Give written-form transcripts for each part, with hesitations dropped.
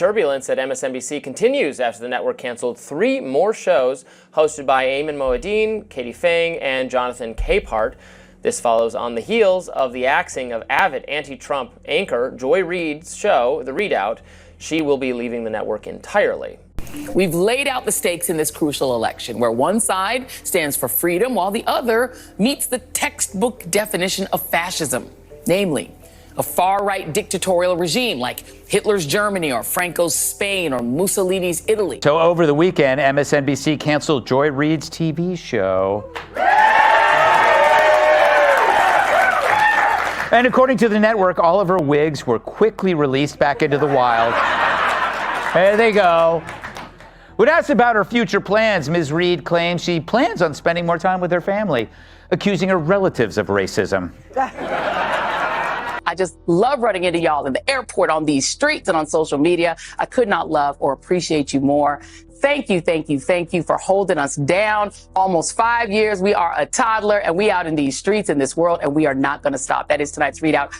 turbulence at MSNBC continues after the network canceled 3 more shows hosted by Ayman Mohyeldin, Katie Phang, and Jonathan Capehart. This follows on the heels of the axing of avid anti-Trump anchor Joy Reid's show, The Readout. She will be leaving the network entirely. We've laid out the stakes in this crucial election, where one side stands for freedom while the other meets the textbook definition of fascism, namely a far-right dictatorial regime like Hitler's Germany or Franco's Spain or Mussolini's Italy. So over the weekend, MSNBC canceled Joy Reid's TV show. And according to the network, all of her wigs were quickly released back into the wild. There they go. When asked about her future plans, Ms. Reid claims she plans on spending more time with her family, accusing her relatives of racism. I just love running into y'all in the airport, on these streets, and on social media. I could not love or appreciate you more. Thank you for holding us down. Almost 5 years. We are a toddler, and we out in these streets in this world, and we are not going to stop. That is tonight's Readout.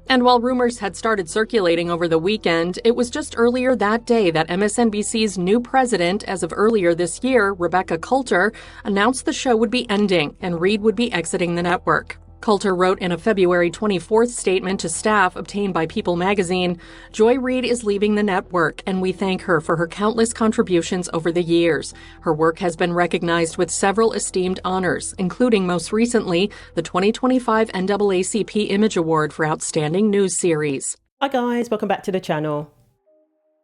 And while rumors had started circulating over the weekend, it was just earlier that day that MSNBC's new president, as of earlier this year, Rebecca Coulter, announced the show would be ending and Reid would be exiting the network. Coulter wrote in a February 24th statement to staff obtained by People magazine, "Joy Reid is leaving the network, and we thank her for her countless contributions over the years. Her work has been recognized with several esteemed honors, including most recently the 2025 NAACP Image Award for Outstanding News Series." Hi guys, welcome back to the channel.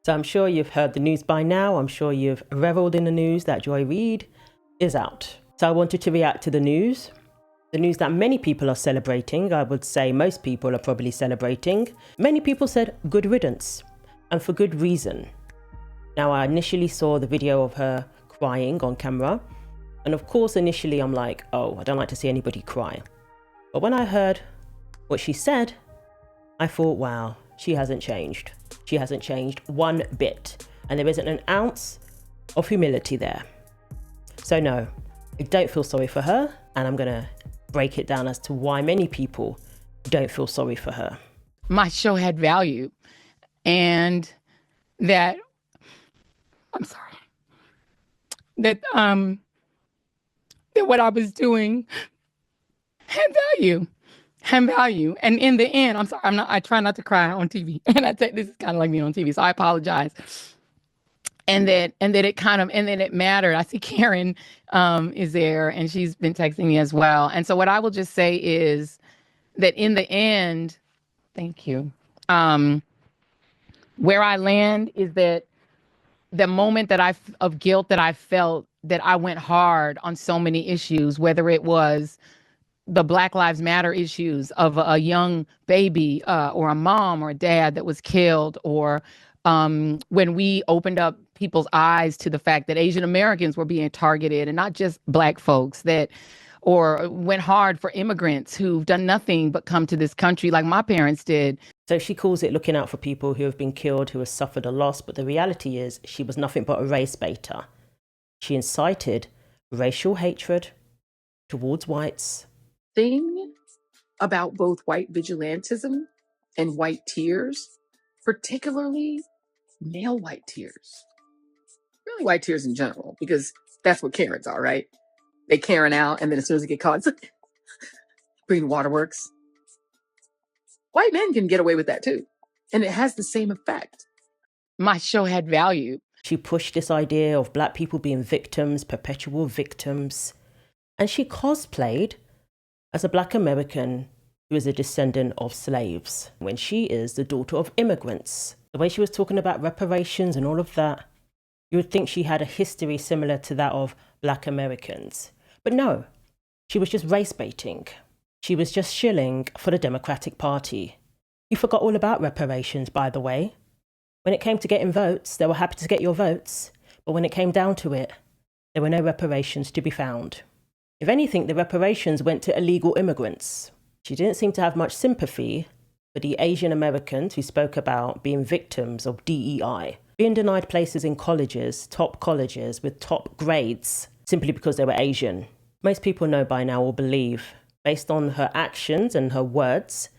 So I'm sure you've heard the news by now. I'm sure you've reveled in the news that Joy Reid is out. So I wanted to react to the news that many people are celebrating. I would say most people are probably celebrating. Many people said good riddance, and for good reason. Now, I initially saw the video of her crying on camera, and of course initially I'm like, oh, I don't like to see anybody cry. But when I heard what she said, I thought, wow, she hasn't changed. She hasn't changed one bit, and there isn't an ounce of humility there. So no, I don't feel sorry for her, and I'm gonna break it down as to why many people don't feel sorry for her. My show had value, and that that what I was doing had value. And in the end, I try not to cry on TV. And this is kind of like me on TV, so I apologize. And that it mattered. I see Karen is there, and she's been texting me as well. And so what I will just say is that in the end, thank you. Where I land is that the moment of guilt that I felt, that I went hard on so many issues, whether it was the Black Lives Matter issues of a young baby or a mom or a dad that was killed, or when we opened up people's eyes to the fact that Asian Americans were being targeted and not just Black folks, or went hard for immigrants who've done nothing but come to this country like my parents did. So she calls it looking out for people who have been killed, who have suffered a loss. But the reality is she was nothing but a race baiter. She incited racial hatred towards whites. Thing about both white vigilantism and white tears, particularly male white tears, really white tears in general, because that's what Karens are, right? They Karen out, and then as soon as they get caught, it's like, Green Waterworks. White men can get away with that too, and it has the same effect. My show had value. She pushed this idea of Black people being victims, perpetual victims, and she cosplayed as a Black American who is a descendant of slaves, when she is the daughter of immigrants. The way she was talking about reparations and all of that, you would think she had a history similar to that of Black Americans. But no, she was just race baiting. She was just shilling for the Democratic Party. You forgot all about reparations, by the way. When it came to getting votes, they were happy to get your votes. But when it came down to it, there were no reparations to be found. If anything, the reparations went to illegal immigrants. She didn't seem to have much sympathy for the Asian Americans who spoke about being victims of DEI, being denied places in colleges, top colleges with top grades, simply because they were Asian. Most people know by now or believe, based on her actions and her words,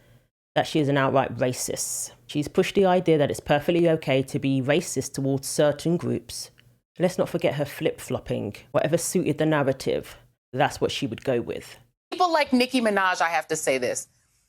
that she is an outright racist. She's pushed the idea that it's perfectly okay to be racist towards certain groups. Let's not forget her flip-flopping. Whatever suited the narrative, that's what she would go with. People like Nicki Minaj, I have to say this.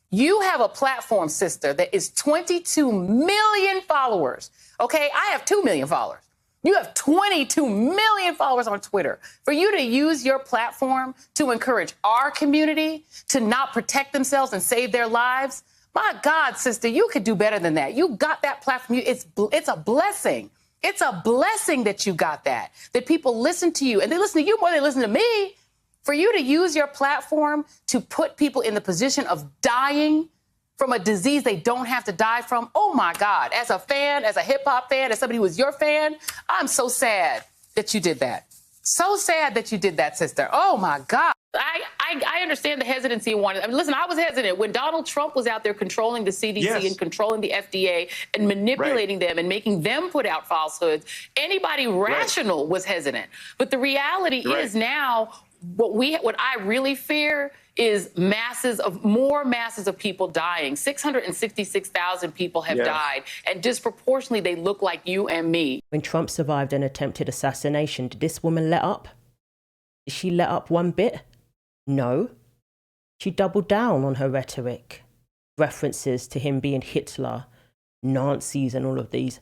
You have a platform, sister, that is 22 million followers. Okay, I have 2 million followers. You have 22 million followers on Twitter. For you to use your platform to encourage our community to not protect themselves and save their lives, my God, sister, you could do better than that. You got that platform. It's a blessing. It's a blessing that you got that people listen to you. And they listen to you more than they listen to me. For you to use your platform to put people in the position of dying from a disease they don't have to die from, oh my God, as a fan, as a hip hop fan, as somebody who was your fan, I'm so sad that you did that. So sad that you did that, sister. Oh my God. I understand the hesitancy and wanted. I mean, listen, I was hesitant when Donald Trump was out there controlling the CDC and controlling the FDA and manipulating them and making them put out falsehoods. Anybody rational was hesitant. But the reality is now what I really fear is more masses of people dying. 666,000 people have died, and disproportionately they look like you and me. When Trump survived an attempted assassination, did this woman let up? Did she let up one bit? No. She doubled down on her rhetoric. References to him being Hitler, Nazis, and all of these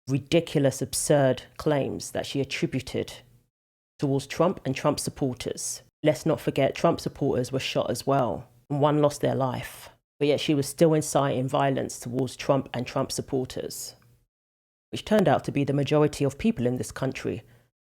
ridiculous, absurd claims that she attributed towards Trump and Trump supporters. Let's not forget, Trump supporters were shot as well, and one lost their life. But yet she was still inciting violence towards Trump and Trump supporters, which turned out to be the majority of people in this country.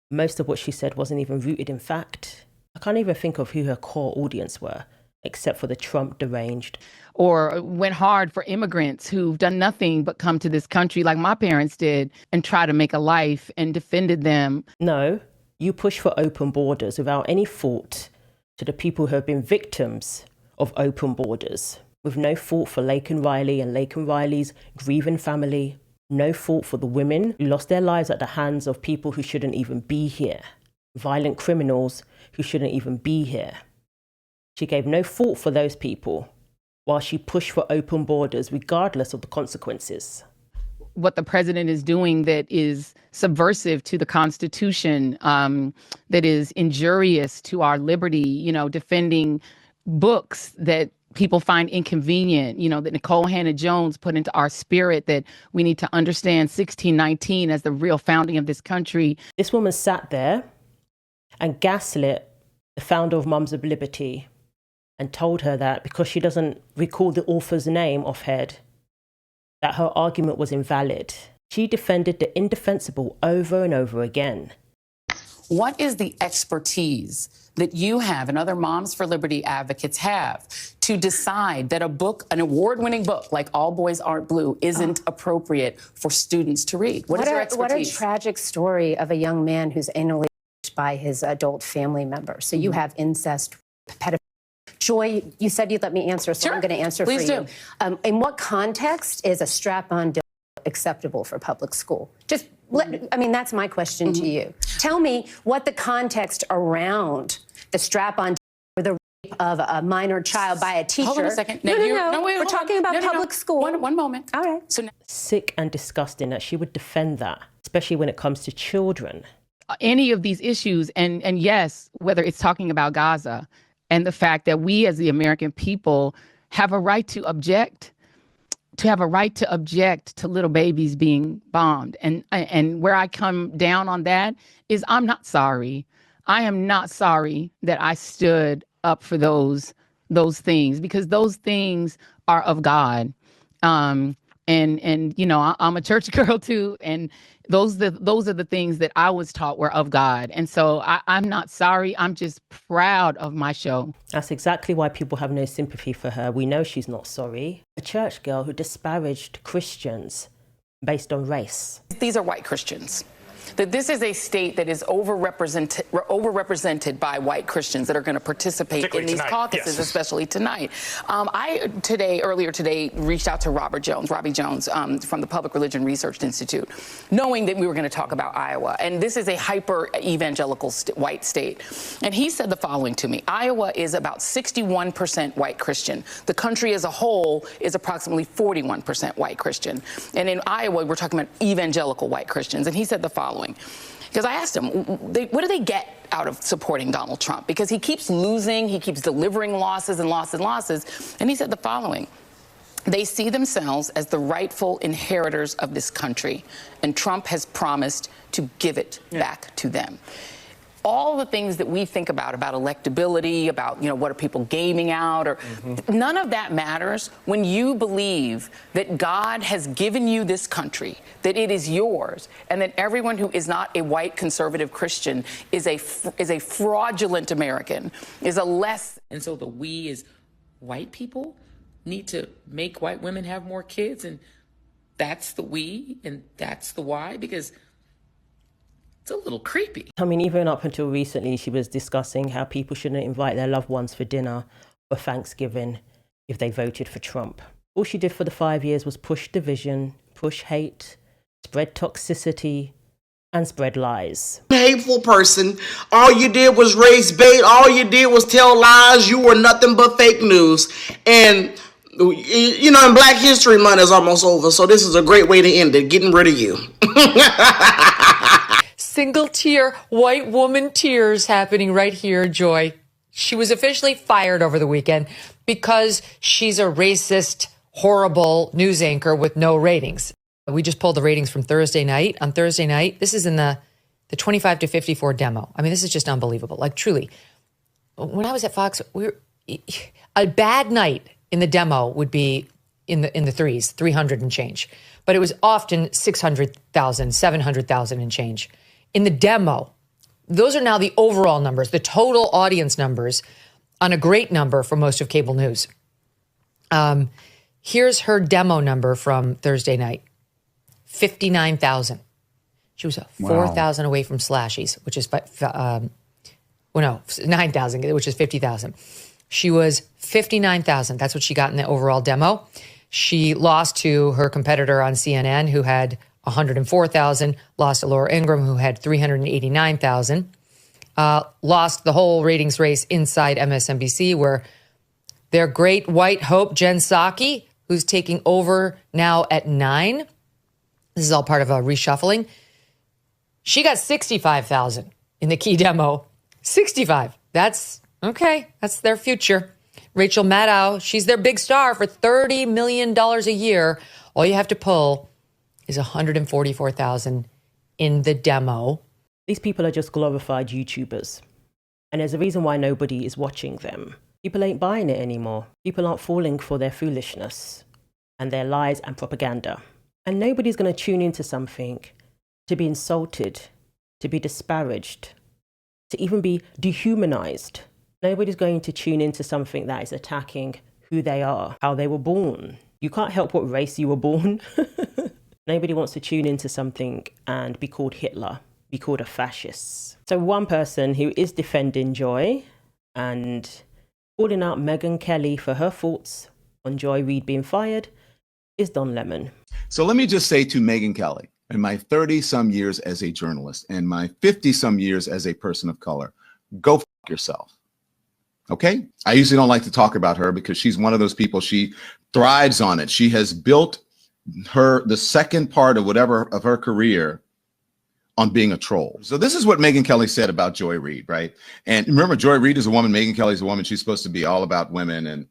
Most of what she said wasn't even rooted in fact. I can't even think of who her core audience were, except for the Trump deranged. Or went hard for immigrants who've done nothing but come to this country like my parents did and try to make a life and defended them. No. You push for open borders without any thought to the people who have been victims of open borders, with no thought for Laken Riley and Laken Riley's grieving family, no thought for the women who lost their lives at the hands of people who shouldn't even be here, violent criminals who shouldn't even be here. She gave no thought for those people while she pushed for open borders regardless of the consequences. What the president is doing that is subversive to the Constitution, that is injurious to our liberty, defending books that people find inconvenient, that Nicole Hannah-Jones put into our spirit, that we need to understand 1619 as the real founding of this country. This woman sat there and gaslit the founder of Mums of Liberty and told her that because she doesn't recall the author's name offhand, that her argument was invalid. She defended the indefensible over and over again. What is the expertise that you have and other Moms for Liberty advocates have to decide that a book, an award-winning book like All Boys Aren't Blue, isn't appropriate for students to read? What is your expertise? What a tragic story of a young man who's anally raped by his adult family member. So you have incest, pedophilia. Joy, you said you'd let me answer, so I'm going to answer Please for you. In what context is a strap-on dildo acceptable for public school? That's my question to you. Tell me what the context around the strap-on dildo or the rape of a minor child by a teacher. Hold on a second. No, we're talking about public school. One moment. All right. So sick and disgusting that she would defend that, especially when it comes to children. Any of these issues, and yes, whether it's talking about Gaza, and the fact that we as the American people have a right to object, to little babies being bombed. And where I come down on that is I'm not sorry. I am not sorry that I stood up for those things, because those things are of God. I'm a church girl too, and those are the things that I was taught were of God. And so I'm not sorry. I'm just proud of my show. That's exactly why people have no sympathy for her. We know she's not sorry. A church girl who disparaged Christians based on race. these are white Christians. that this is a state that is overrepresented by white Christians that are going to participate in these caucuses, especially tonight. Earlier today, reached out to Robbie Jones from the Public Religion Research Institute, knowing that we were going to talk about Iowa. And this is a hyper evangelical white state. And he said the following to me: Iowa is about 61% white Christian. The country as a whole is approximately 41% white Christian. And in Iowa, we're talking about evangelical white Christians. And he said the following, because I asked him, what do they get out of supporting Donald Trump? Because he keeps losing, he keeps delivering losses and losses and losses. And he said the following: they see themselves as the rightful inheritors of this country, and Trump has promised to give it back to them. All the things that we think about electability, about, what are people gaming out, or none of that matters when you believe that God has given you this country, that it is yours, and that everyone who is not a white conservative Christian is a fraudulent American, is a less. And so the we as white people need to make white women have more kids, and that's the we and that's the why, because it's a little creepy. I mean, even up until recently, she was discussing how people shouldn't invite their loved ones for dinner or Thanksgiving if they voted for Trump. All she did for the 5 years was push division, push hate, spread toxicity, and spread lies. Hateful person. All you did was raise bait. All you did was tell lies. You were nothing but fake news. And, and Black History Month is almost over, so this is a great way to end it, getting rid of you. Single tear, white woman tears happening right here, Joy. She was officially fired over the weekend because she's a racist, horrible news anchor with no ratings. We just pulled the ratings from Thursday night. On Thursday night, this is in the 25 to 54 demo. I mean, this is just unbelievable. Like, truly, when I was at Fox, a bad night in the demo would be in the threes, 300 and change. But it was often 600,000, 700,000 and change. In the demo, those are now the overall numbers, the total audience numbers on a great number for most of cable news. Here's her demo number from Thursday night, 59,000. She was 4,000 away from Slashy's, which is, 9,000, which is 50,000. She was 59,000. That's what she got in the overall demo. She lost to her competitor on CNN, who had 104,000, lost to Laura Ingraham, who had 389,000, lost the whole ratings race inside MSNBC, where their great white hope, Jen Psaki, who's taking over now at 9. This is all part of a reshuffling. She got 65,000 in the key demo. 65. That's okay. That's their future. Rachel Maddow, she's their big star for $30 million a year. All you have to pull is 144,000 in the demo. These people are just glorified YouTubers. And there's a reason why nobody is watching them. People ain't buying it anymore. People aren't falling for their foolishness and their lies and propaganda. And nobody's going to tune into something to be insulted, to be disparaged, to even be dehumanized. Nobody's going to tune into something that is attacking who they are, how they were born. You can't help what race you were born. Nobody wants to tune into something and be called Hitler, be called a fascist. So one person who is defending Joy and calling out Megyn Kelly for her faults on Joy Reid being fired is Don Lemon. So let me just say to Megyn Kelly, in my 30-some years as a journalist and my 50-some years as a person of color, go f*** yourself. Okay? I usually don't like to talk about her because she's one of those people, she thrives on it. She has built the second part of her career on being a troll. So this is what Megyn Kelly said about Joy Reid, right? And remember, Joy Reid is a woman, Megyn Kelly's a woman. She's supposed to be all about women and,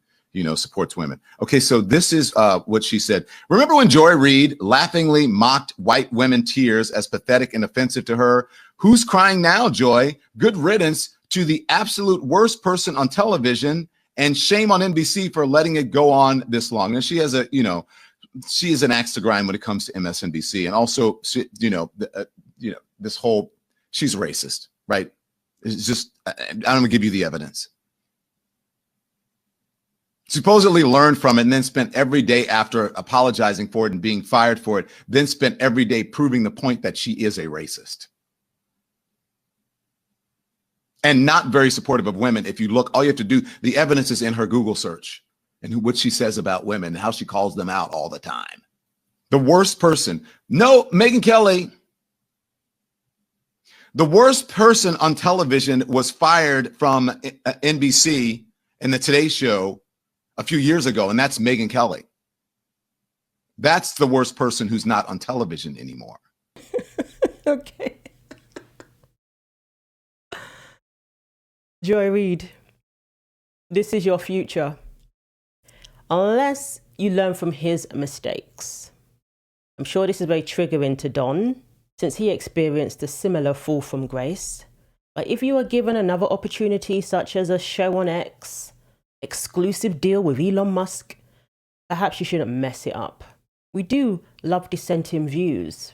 supports women. Okay, so this is what she said. Remember when Joy Reid laughingly mocked white women tears as pathetic and offensive to her? Who's crying now, Joy? Good riddance to the absolute worst person on television, and shame on NBC for letting it go on this long. And she has she is an axe to grind when it comes to MSNBC. And also, this whole, she's racist, right? It's just, I'm going to give you the evidence. supposedly learned from it, and then spent every day after apologizing for it and being fired for it, then spent every day proving the point that she is a racist. And not very supportive of women. If you look, all you have to do, the evidence is in her Google search and what she says about women and how she calls them out all the time. The worst person. No, Megyn Kelly, the worst person on television was fired from NBC in the Today Show a few years ago, and that's Megyn Kelly. That's the worst person who's not on television anymore. Okay. Joy Reid, this is your future. Unless you learn from his mistakes. I'm sure this is very triggering to Don, since he experienced a similar fall from grace. But if you are given another opportunity, such as a show on X, exclusive deal with Elon Musk, perhaps you shouldn't mess it up. We do love dissenting views.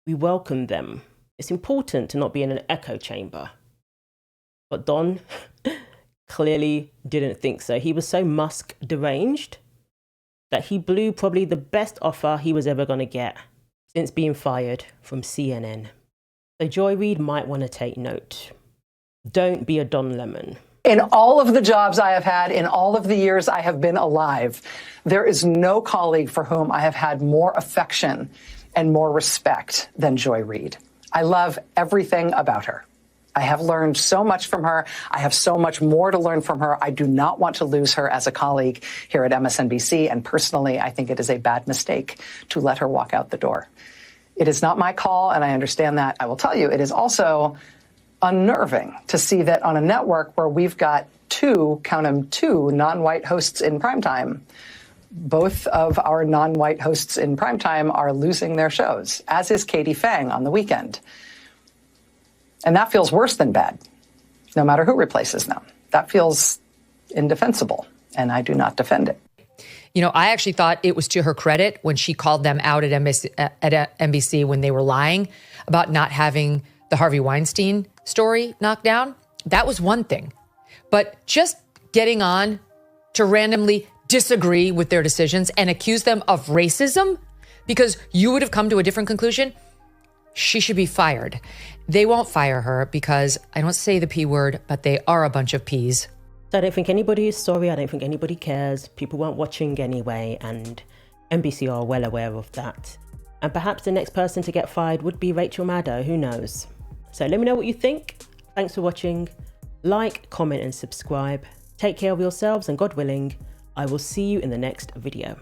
We welcome them. It's important to not be in an echo chamber. But Don clearly didn't think so. He was so Musk deranged that he blew probably the best offer he was ever going to get since being fired from CNN. So Joy Reid might want to take note. Don't be a Don Lemon. In all of the jobs I have had, in all of the years I have been alive, there is no colleague for whom I have had more affection and more respect than Joy Reid. I love everything about her. I have learned so much from her. I have so much more to learn from her. I do not want to lose her as a colleague here at MSNBC. And personally, I think it is a bad mistake to let her walk out the door. It is not my call, and I understand that. I will tell you, it is also unnerving to see that on a network where we've got two non-white hosts in primetime, both of our non-white hosts in primetime are losing their shows, as is Katie Phang on the weekend. And that feels worse than bad, no matter who replaces them. That feels indefensible, and I do not defend it. You know, I actually thought it was to her credit when she called them out at NBC when they were lying about not having the Harvey Weinstein story knocked down. That was one thing. But just getting on to randomly disagree with their decisions and accuse them of racism because you would have come to a different conclusion, she should be fired. They won't fire her because, I don't say the P word, but they are a bunch of Ps. So I don't think anybody is sorry. I don't think anybody cares. People weren't watching anyway, and NBC are well aware of that. And perhaps the next person to get fired would be Rachel Maddow. Who knows? So let me know what you think. Thanks for watching. Like, comment, and subscribe. Take care of yourselves, and God willing, I will see you in the next video.